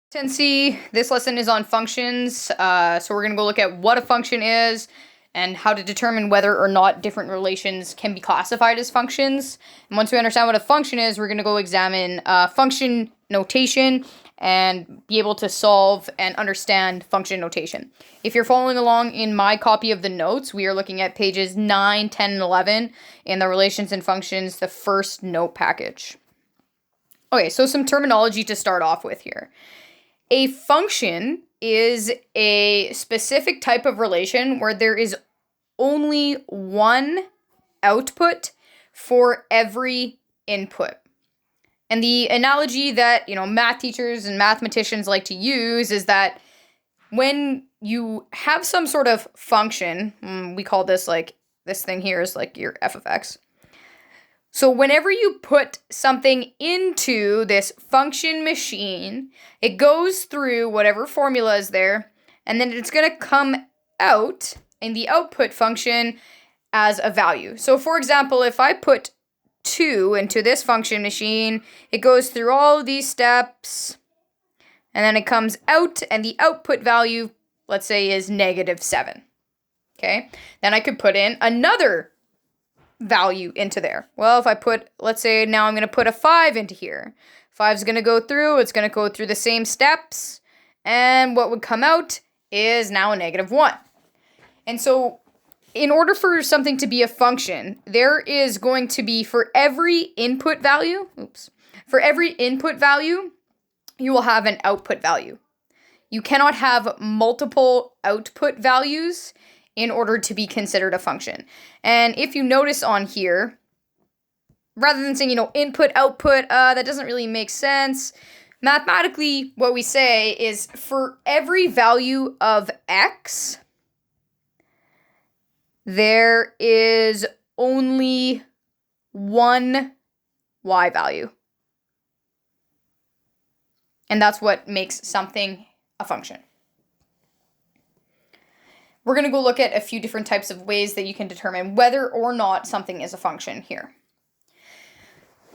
Consistency. This lesson is on functions, so we're going to go look at what a function is and how to determine whether or not different relations can be classified as functions. And once we understand what a function is, we're going to go examine function notation and be able to solve and understand function notation. If you're following along in my copy of the notes, we are looking at pages 9, 10, and 11 in the relations and functions, the first note package. Okay, so some terminology to start off with here. A function is a specific type of relation where there is only one output for every input. And the analogy that, math teachers and mathematicians like to use is that when you have some sort of function, we call this this thing here is like your f of x. So whenever you put something into this function machine, it goes through whatever formula is there, and then it's going to come out in the output function as a value. So for example, if I put 2 into this function machine, it goes through all of these steps, and then it comes out, and the output value, let's say, is -7. Okay? Then I could put in another value into there. Well, if I put, let's say now I'm going to put a 5 into here. 5 is going to go through, it's going to go through the same steps, and what would come out is now a -1. And so in order for something to be a function, there is going to be for every input value, you will have an output value. You cannot have multiple output values in order to be considered a function. And if you notice on here, rather than saying, input, output, that doesn't really make sense. Mathematically, what we say is for every value of x, there is only one y value. And that's what makes something a function. We're going to go look at a few different types of ways that you can determine whether or not something is a function here.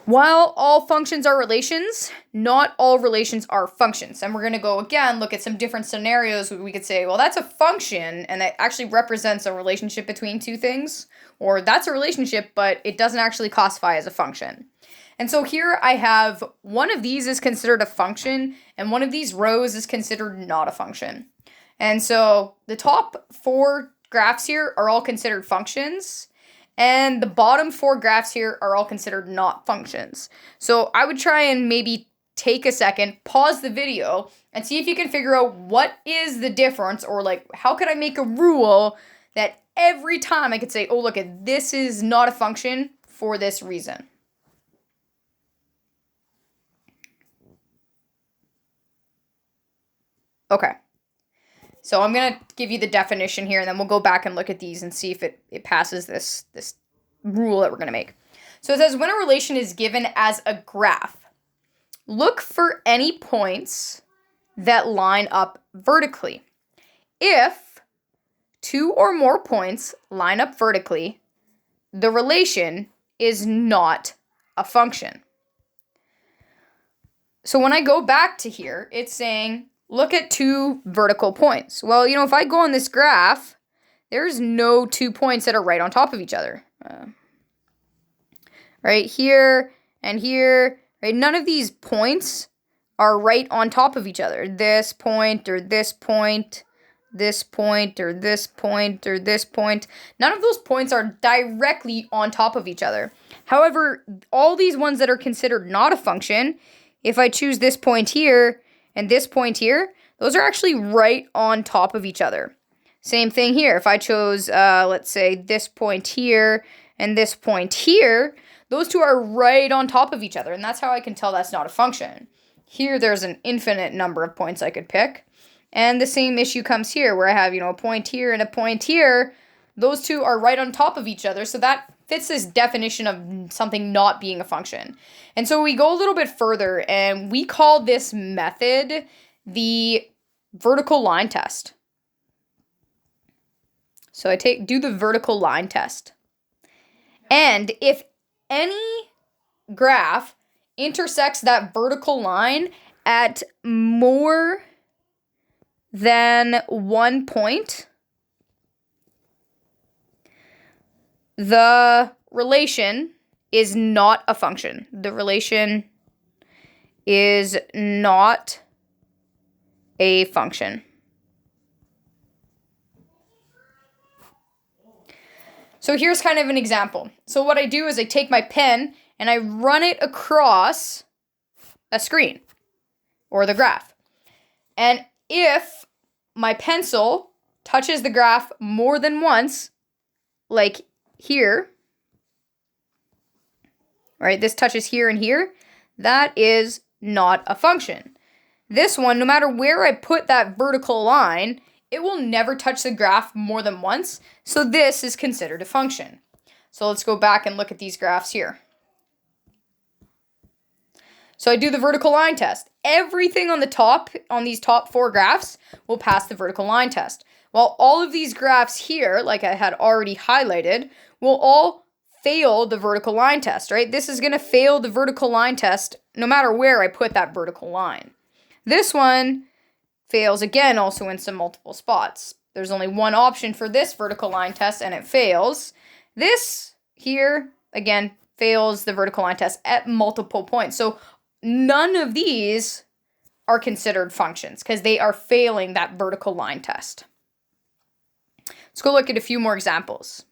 While all functions are relations, not all relations are functions. And we're going to go again look at some different scenarios where we could say, well, that's a function and that actually represents a relationship between two things. Or that's a relationship, but it doesn't actually classify as a function. And so here I have one of these is considered a function and one of these rows is considered not a function. And so the top 4 graphs here are all considered functions, and the bottom 4 graphs here are all considered not functions. So I would try and maybe take a second, pause the video, and see if you can figure out what is the difference, or how could I make a rule that every time I could say, oh, look, this is not a function for this reason. Okay. So I'm going to give you the definition here, and then we'll go back and look at these and see if it passes this rule that we're going to make. So it says, when a relation is given as a graph, look for any points that line up vertically. If 2 or more points line up vertically, the relation is not a function. So when I go back to here, it's saying, look at 2 vertical points. Well, if I go on this graph, there's no 2 points that are right on top of each other. Right here and here, right? None of these points are right on top of each other. This point or this point, this point or this point or this point. None of those points are directly on top of each other. However, all these ones that are considered not a function, if I choose this point here, and this point here, those are actually right on top of each other. Same thing here. If I chose, let's say, this point here and this point here, those two are right on top of each other. And that's how I can tell that's not a function. Here, there's an infinite number of points I could pick. And the same issue comes here, where I have, a point here and a point here. Those two are right on top of each other. So that fits this definition of something not being a function. And so we go a little bit further, and we call this method the vertical line test. So I do the vertical line test. And if any graph intersects that vertical line at more than 1 point, the relation is not a function. The relation is not a function. So here's kind of an example. So what I do is I take my pen and I run it across a screen or the graph. And if my pencil touches the graph more than once, like here, right, this touches here and here, that is not a function. This one, no matter where I put that vertical line, it will never touch the graph more than once, so this is considered a function. So let's go back and look at these graphs here. So I do the vertical line test. Everything on the top, on these top 4 graphs, will pass the vertical line test. While all of these graphs here, like I had already highlighted, will all fail the vertical line test, right? This is going to fail the vertical line test no matter where I put that vertical line. This one fails again also in some multiple spots. There's only one option for this vertical line test and it fails. This here, again, fails the vertical line test at multiple points. So none of these are considered functions because they are failing that vertical line test. Let's go look at a few more examples.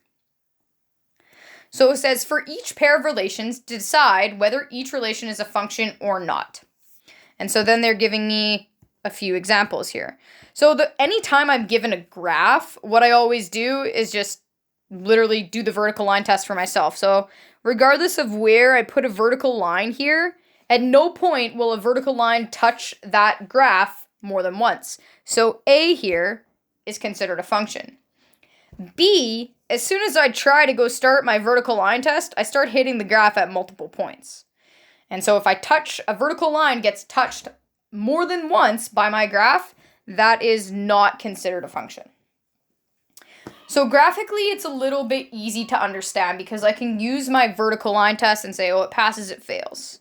So it says, for each pair of relations, decide whether each relation is a function or not. And so then they're giving me a few examples here. So anytime I'm given a graph, what I always do is just literally do the vertical line test for myself. So regardless of where I put a vertical line here, at no point will a vertical line touch that graph more than once. So A here is considered a function. B, as soon as I try to go start my vertical line test, I start hitting the graph at multiple points. And so if I touch, a vertical line gets touched more than once by my graph, that is not considered a function. So graphically, it's a little bit easy to understand because I can use my vertical line test and say, oh, it passes, it fails.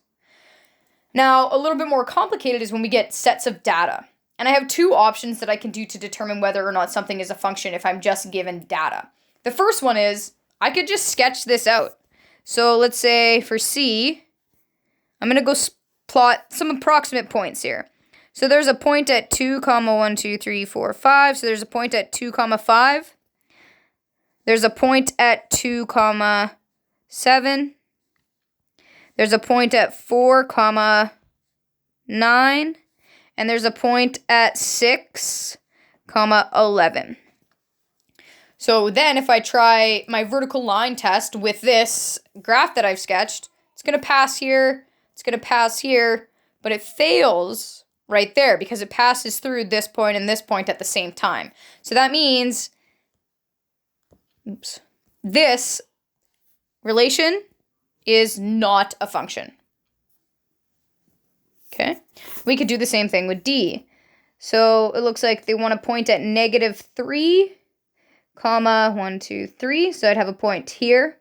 Now, a little bit more complicated is when we get sets of data. And I have 2 options that I can do to determine whether or not something is a function if I'm just given data. The first one is, I could just sketch this out. So let's say for C, I'm going to go plot some approximate points here. So there's a point at 2, 1, 2, 3, 4, 5. So there's a point at 2, 5. There's a point at 2, 7. There's a point at 4, 9. And there's a point at 6, 11. So then if I try my vertical line test with this graph that I've sketched, it's going to pass here, it's going to pass here, but it fails right there because it passes through this point and this point at the same time. So that means, this relation is not a function. Okay, we could do the same thing with D. So it looks like they want to point at -3, 1, 2, 3. So I'd have a point here.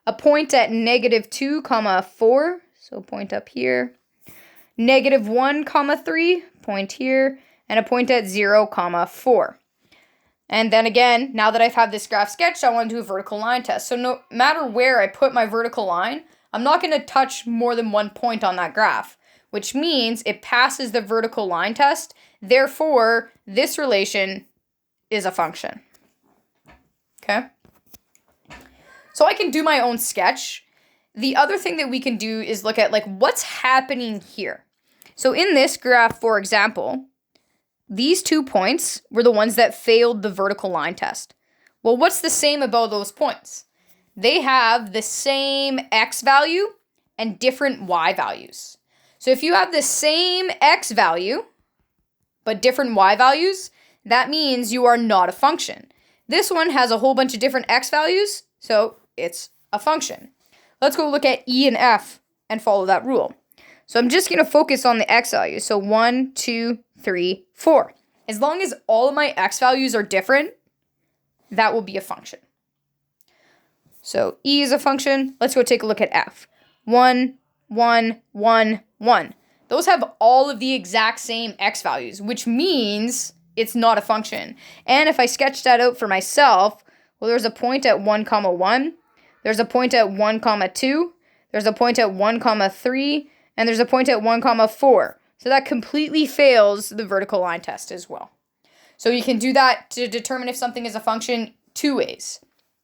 A point at -2, 4. So point up here. -1, 3. Point here. And a point at 0, 4. And then again, now that I've had this graph sketched, I want to do a vertical line test. So no matter where I put my vertical line, I'm not going to touch more than 1 point on that graph, which means it passes the vertical line test. Therefore, this relation is a function. Okay? So I can do my own sketch. The other thing that we can do is look at like what's happening here. So in this graph, for example, these 2 points were the ones that failed the vertical line test. Well, what's the same about those points? They have the same x value and different y values. So if you have the same x value, but different y values, that means you are not a function. This one has a whole bunch of different x values, so it's a function. Let's go look at E and F and follow that rule. So I'm just going to focus on the x values. So 1, 2, 3, 4. As long as all of my x values are different, that will be a function. So E is a function. Let's go take a look at F. 1, 1, 1, 1. those have all of the exact same x values, which means it's not a function. And if I sketch that out for myself, well, there's a point at 1, 1, there's a point at 1, 2, there's a point at 1, 3, and there's a point at 1, 4. So that completely fails the vertical line test as well. So you can do that to determine if something is a function two ways.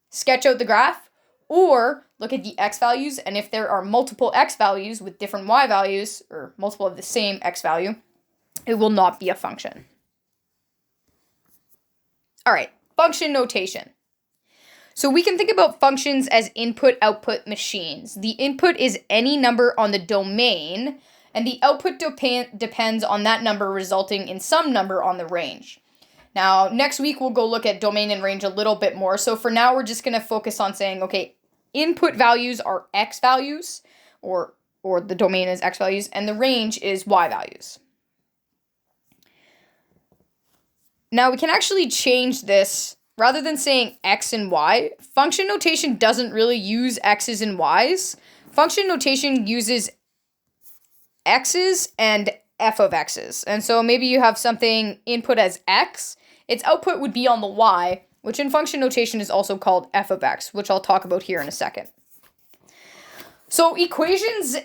Sketch out the graph, or look at the x values, and if there are multiple x values with different y values, or multiple of the same x value, it will not be a function. All right, function notation. So we can think about functions as input-output machines. The input is any number on the domain, and the output depends on that number, resulting in some number on the range. Now, next week we'll go look at domain and range a little bit more. So for now, we're just going to focus on saying, okay, input values are x values, or the domain is x values, and the range is y values. Now, we can actually change this. Rather than saying x and y, function notation doesn't really use x's and y's. Function notation uses x's and f of x's. And so maybe you have something input as x, its output would be on the y, which in function notation is also called f of x, which I'll talk about here in a second. So equations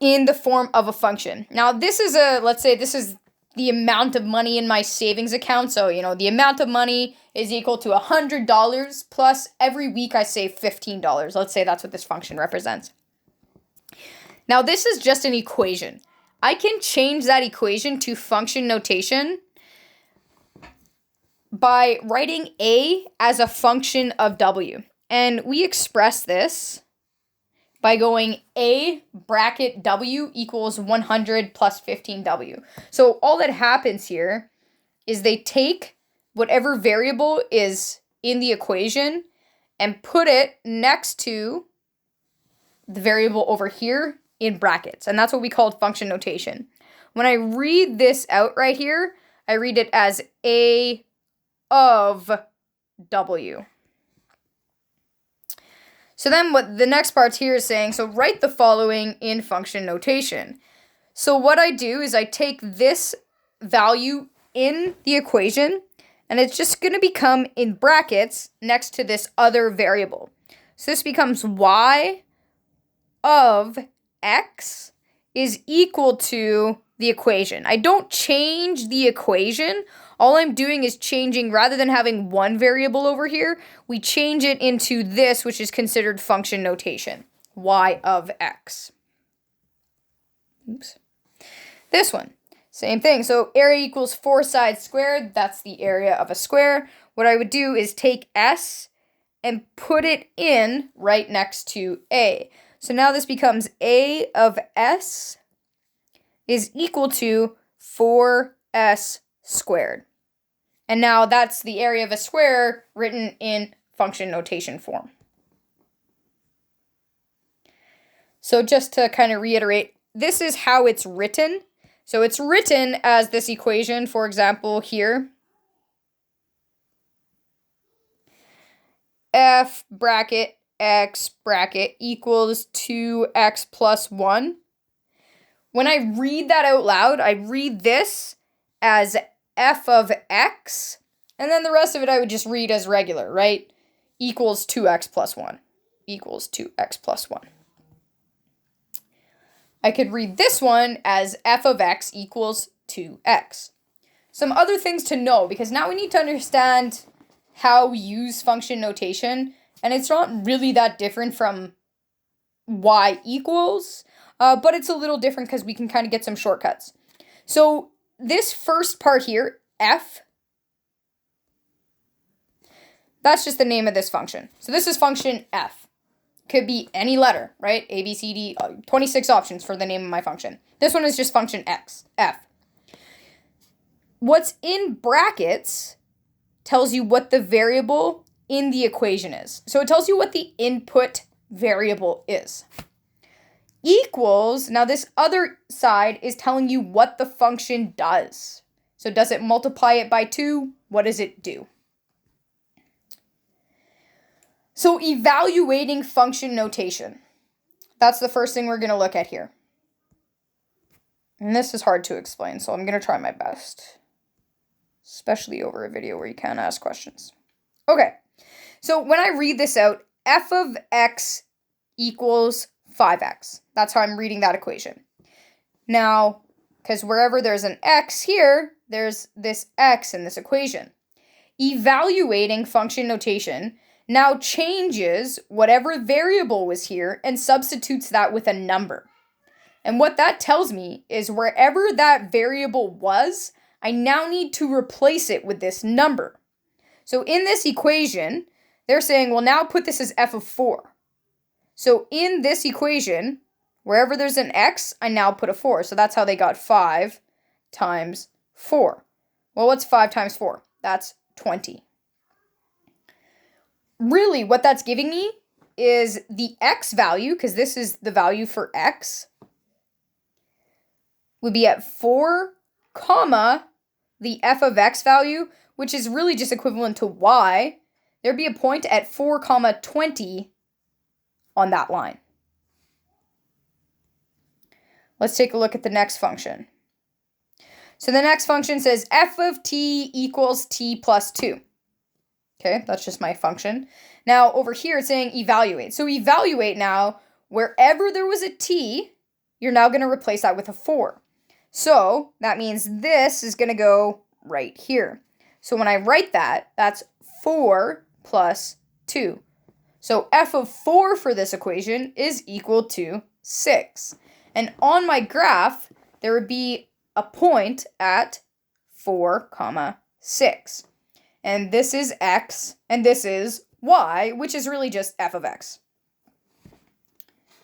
in the form of a function. Now this is let's say this is the amount of money in my savings account. So, the amount of money is equal to $100 plus every week I save $15. Let's say that's what this function represents. Now, this is just an equation. I can change that equation to function notation by writing a as a function of w. And we express this by going a bracket w equals 100 plus 15w. So all that happens here is they take whatever variable is in the equation and put it next to the variable over here in brackets. And that's what we call function notation. When I read this out right here, I read it as a of w. So then what the next part here is saying, so write the following in function notation. So what I do is I take this value in the equation, and it's just going to become in brackets next to this other variable. So this becomes y of x is equal to the equation. I don't change the equation. All I'm doing is changing, rather than having one variable over here, we change it into this, which is considered function notation, y of x. Oops. This one, same thing. So area equals 4 sides squared. That's the area of a square. What I would do is take s and put it in right next to a. So now this becomes a of s is equal to 4s squared. And now that's the area of a square written in function notation form. So just to kind of reiterate, this is how it's written. So it's written as this equation, for example, here. F bracket x bracket equals 2x plus 1. When I read that out loud, I read this as f of x, and then the rest of it I would just read as regular, right? Equals 2x plus 1. Equals 2x plus 1. I could read this one as f of x equals 2x. Some other things to know, because now we need to understand how we use function notation, and it's not really that different from y equals, but it's a little different because we can kind of get some shortcuts. So this first part here, f, that's just the name of this function. So this is function f. Could be any letter, right? A, B, C, D, 26 options for the name of my function. This one is just function f. What's in brackets tells you what the variable in the equation is. So it tells you what the input variable is. Equals, now this other side is telling you what the function does. So does it multiply it by 2? What does it do? So evaluating function notation. That's the first thing we're going to look at here. And this is hard to explain, so I'm going to try my best. Especially over a video where you can't ask questions. Okay, so when I read this out, f of x equals 5x. That's how I'm reading that equation. Now, because wherever there's an x here, there's this x in this equation. Evaluating function notation now changes whatever variable was here and substitutes that with a number. And what that tells me is wherever that variable was, I now need to replace it with this number. So in this equation, they're saying, well, now put this as f of 4. So in this equation, wherever there's an x, I now put a 4. So that's how they got 5 times 4. Well, what's 5 times 4? That's 20. Really, what that's giving me is the x value, because this is the value for x, would be at 4, comma, the f of x value, which is really just equivalent to y. There'd be a point at 4, comma, 20 on that line. Let's take a look at the next function. So the next function says f of t equals t plus 2. Okay, that's just my function. Now over here it's saying evaluate. So evaluate now, wherever there was a t, you're now going to replace that with a 4. So that means this is going to go right here. So when I write that, that's 4 plus 2. So f of 4 for this equation is equal to 6. And on my graph, there would be a point at 4, comma 6. And this is x, and this is y, which is really just f of x.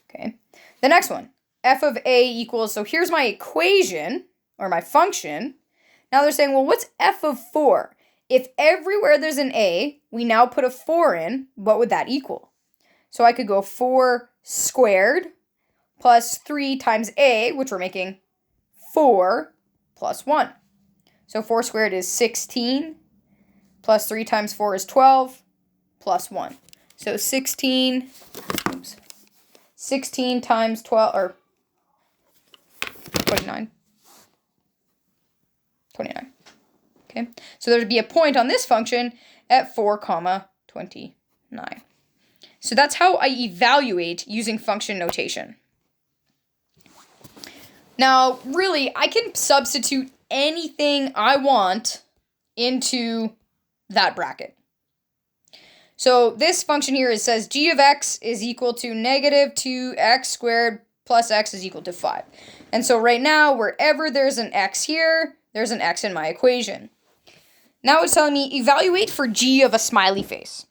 Okay, the next one, f of a equals, so here's my equation, or my function. Now they're saying, well, what's f of 4? If everywhere there's an a, we now put a 4 in, what would that equal? So I could go 4 squared plus 3 times a, which we're making 4 plus 1. So 4 squared is 16, plus 3 times 4 is 12, plus 1. So 16 times 12, or 29. 29. Okay, so there'd be a point on this function at 4, comma 29. So that's how I evaluate using function notation. Now, really, I can substitute anything I want into that bracket. So this function here, it says g of x is equal to negative 2x squared plus x is equal to 5. And so right now, wherever there's an x here, there's an x in my equation. Now it's telling me evaluate for g of a smiley face.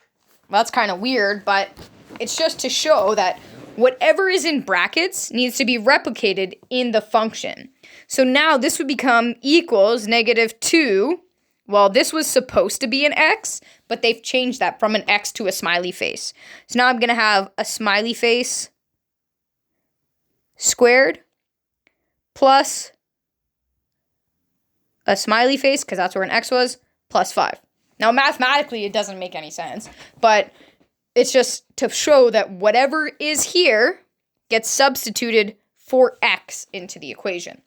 Well, that's kind of weird, but it's just to show that whatever is in brackets needs to be replicated in the function. So now this would become equals negative 2. Well, this was supposed to be an x, but they've changed that from an x to a smiley face. So now I'm going to have a smiley face squared plus a smiley face, because that's where an x was, plus 5. Now, mathematically, it doesn't make any sense, but it's just to show that whatever is here gets substituted for x into the equation.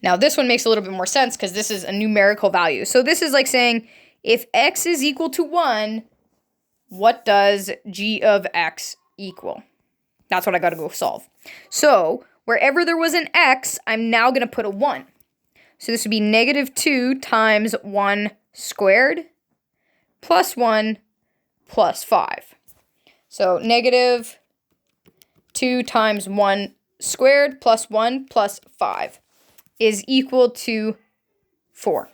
Now, this one makes a little bit more sense because this is a numerical value. So this is like saying, if x is equal to 1, what does g of x equal? That's what I got to go solve. So wherever there was an x, I'm now going to put a 1. So this would be negative 2 times 1 squared plus 1 plus 5. So negative 2 times 1 squared plus 1 plus 5 is equal to 4.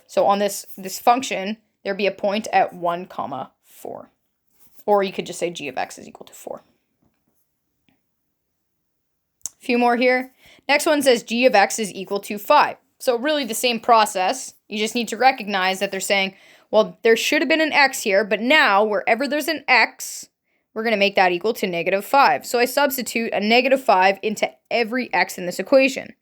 So on this function, there'd be a point at 1, comma 4. Or you could just say g of x is equal to 4. A few more here. Next one says g of x is equal to 5. So really the same process. You just need to recognize that they're saying, well, there should have been an x here, but now wherever there's an x, we're going to make that equal to negative 5. So I substitute a negative 5 into every x in this equation.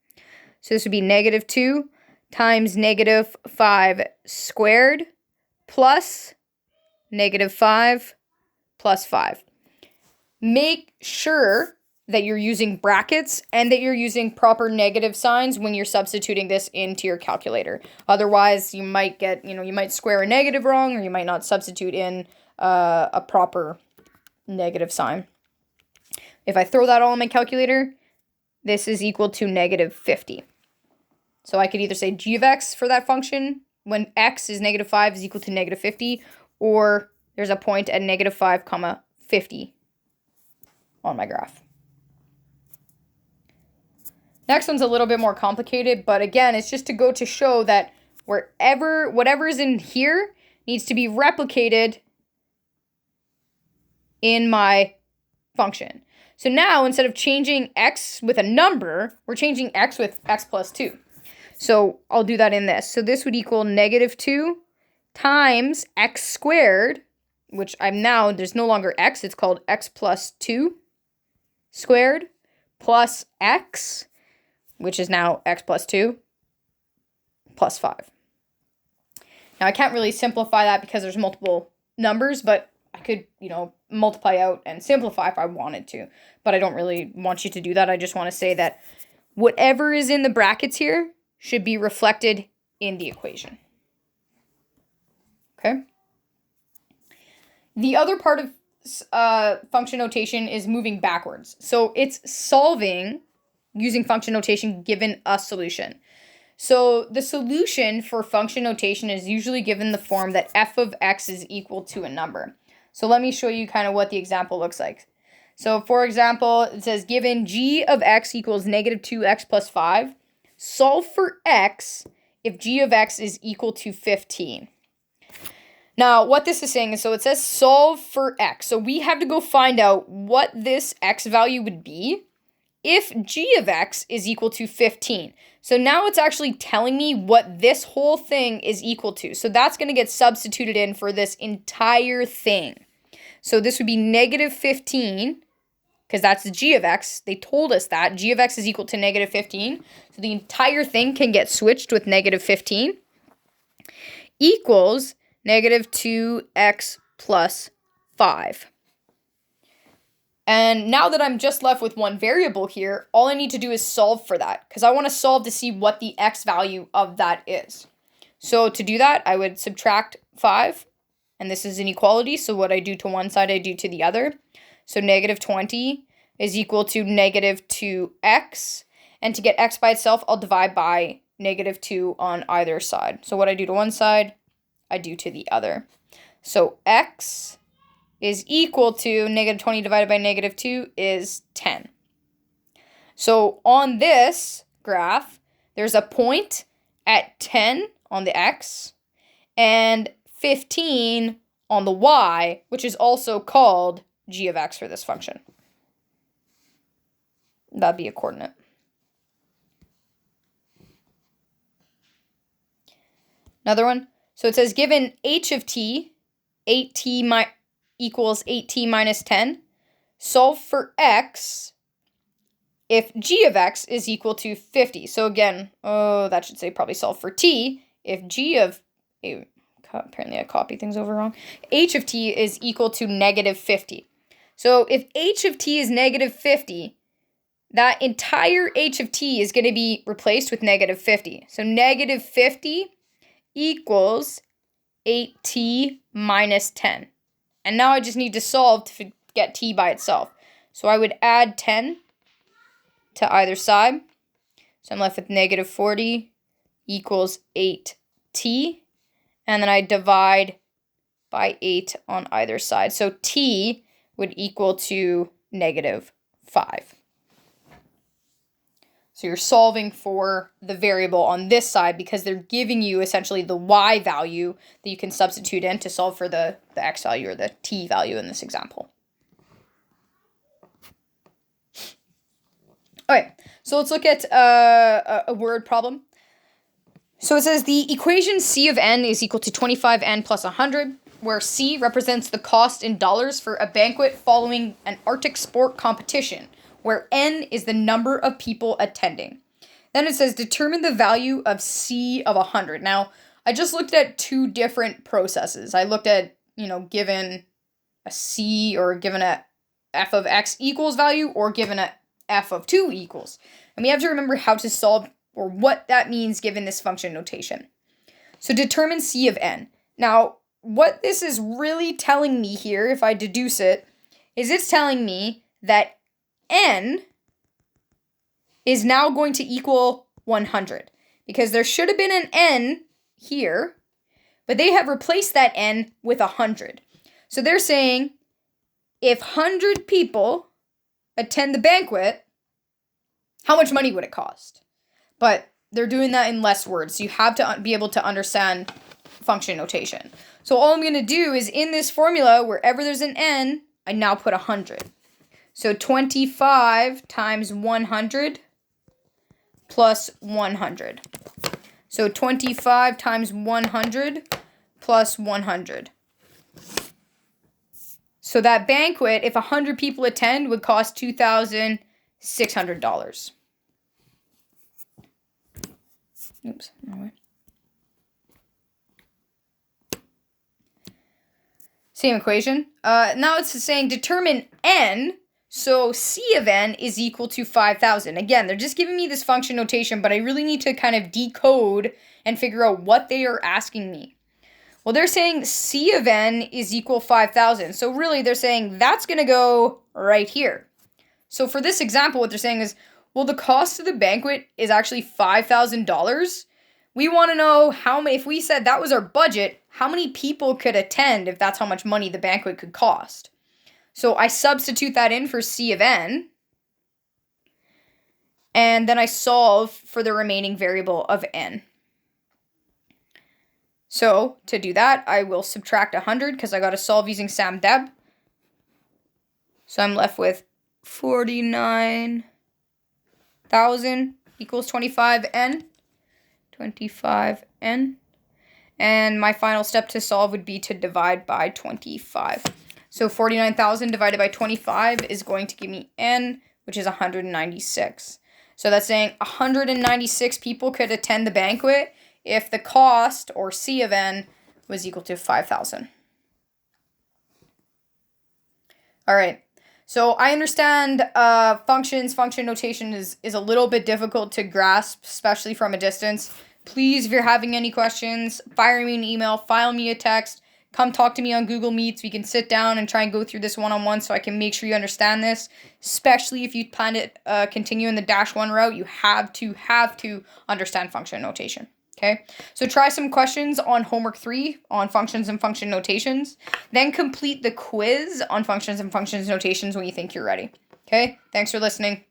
So this would be negative 2 times negative 5 squared plus negative 5 plus 5. Make sure that you're using brackets and that you're using proper negative signs when you're substituting this into your calculator. Otherwise, you might get, you might square a negative wrong, or you might not substitute in a proper negative sign. If I throw that all in my calculator, this is equal to negative 50. So I could either say g of x for that function when x is negative 5 is equal to negative 50, or there's a point at negative 5 comma 50 on my graph. Next one's a little bit more complicated, but again, it's just to go to show that whatever is in here needs to be replicated in my function. So now, instead of changing x with a number, we're changing x with x plus 2. So I'll do that in this. So this would equal negative 2 times x squared, which there's no longer x, it's called x plus 2 squared, plus x, which is now x plus 2, plus 5. Now, I can't really simplify that because there's multiple numbers, but I could, multiply out and simplify if I wanted to. But I don't really want you to do that. I just want to say that whatever is in the brackets here should be reflected in the equation. Okay? The other part of function notation is moving backwards. So it's solving using function notation given a solution. So the solution for function notation is usually given the form that f of x is equal to a number. So let me show you kind of what the example looks like. So for example, it says given g of x equals negative 2x plus 5, solve for x if g of x is equal to 15. Now, what this is saying is, so it says solve for x. So we have to go find out what this x value would be if g of x is equal to 15. So now it's actually telling me what this whole thing is equal to. So that's going to get substituted in for this entire thing. So this would be negative 15, because that's the g of x. They told us that g of x is equal to negative 15. So the entire thing can get switched with negative 15 equals negative 2x plus 5. And now that I'm just left with one variable here, all I need to do is solve for that, because I want to solve to see what the x value of that is. So to do that, I would subtract 5, and this is an equality, so what I do to one side, I do to the other. So negative 20 is equal to negative 2x, and to get x by itself, I'll divide by negative 2 on either side. So what I do to one side, I do to the other. So x is equal to negative 20 divided by negative 2 is 10. So on this graph, there's a point at 10 on the x and 15 on the y, which is also called g of x for this function. That'd be a coordinate. Another one. So it says given h of t, 8t equals 8t minus 10, solve for x if g of x is equal to 50. So again, that should say probably solve for t if g of, apparently I copy things over wrong, h of t is equal to negative 50. So if h of t is negative 50, that entire h of t is going to be replaced with negative 50. So negative 50 equals 8t minus 10. And now I just need to solve to get t by itself. So I would add 10 to either side. So I'm left with negative 40 equals 8t. And then I divide by 8 on either side. So t would equal to negative 5. So you're solving for the variable on this side because they're giving you essentially the y value that you can substitute in to solve for the x value or the t value in this example. Okay, so let's look at a word problem. So it says the equation c of n is equal to 25n plus 100, where c represents the cost in dollars for a banquet following an Arctic sport competition, where n is the number of people attending. Then it says determine the value of c of 100. Now, I just looked at two different processes. I looked at, given a c or given a f of x equals value or given a f of 2 equals. And we have to remember how to solve or what that means given this function notation. So determine c of n. Now, what this is really telling me here, if I deduce it, is it's telling me that n is now going to equal 100. Because there should have been an n here, but they have replaced that n with 100. So they're saying if 100 people attend the banquet, how much money would it cost? But they're doing that in less words. So you have to be able to understand function notation. So all I'm going to do is in this formula, wherever there's an n, I now put 100. So 25 times 100 plus 100. So 25 times 100 plus 100. So that banquet, if 100 people attend, would cost $2,600. Oops, wrong way. Same equation. Now it's saying determine n. So c of n is equal to 5,000. Again, they're just giving me this function notation, but I really need to kind of decode and figure out what they are asking me. Well, they're saying c of n is equal 5,000. So really, they're saying that's going to go right here. So for this example, what they're saying is, well, the cost of the banquet is actually $5,000. We want to know how many, if we said that was our budget, how many people could attend if that's how much money the banquet could cost. So I substitute that in for c of n, and then I solve for the remaining variable of n. So to do that, I will subtract 100 because I got to solve using SAM-DEB. So I'm left with 49,000 equals 25n. 25n. And my final step to solve would be to divide by 25. So 49,000 divided by 25 is going to give me n, which is 196. So that's saying 196 people could attend the banquet if the cost, or c of n, was equal to 5,000. All right. So I understand function notation is a little bit difficult to grasp, especially from a distance. Please, if you're having any questions, fire me an email, file me a text, come talk to me on Google Meets. We can sit down and try and go through this one-on-one so I can make sure you understand this, especially if you plan to continue in the -1 route. You have to understand function notation. Okay, so try some questions on homework 3 on functions and function notations. Then complete the quiz on functions and functions notations when you think you're ready. Okay, thanks for listening.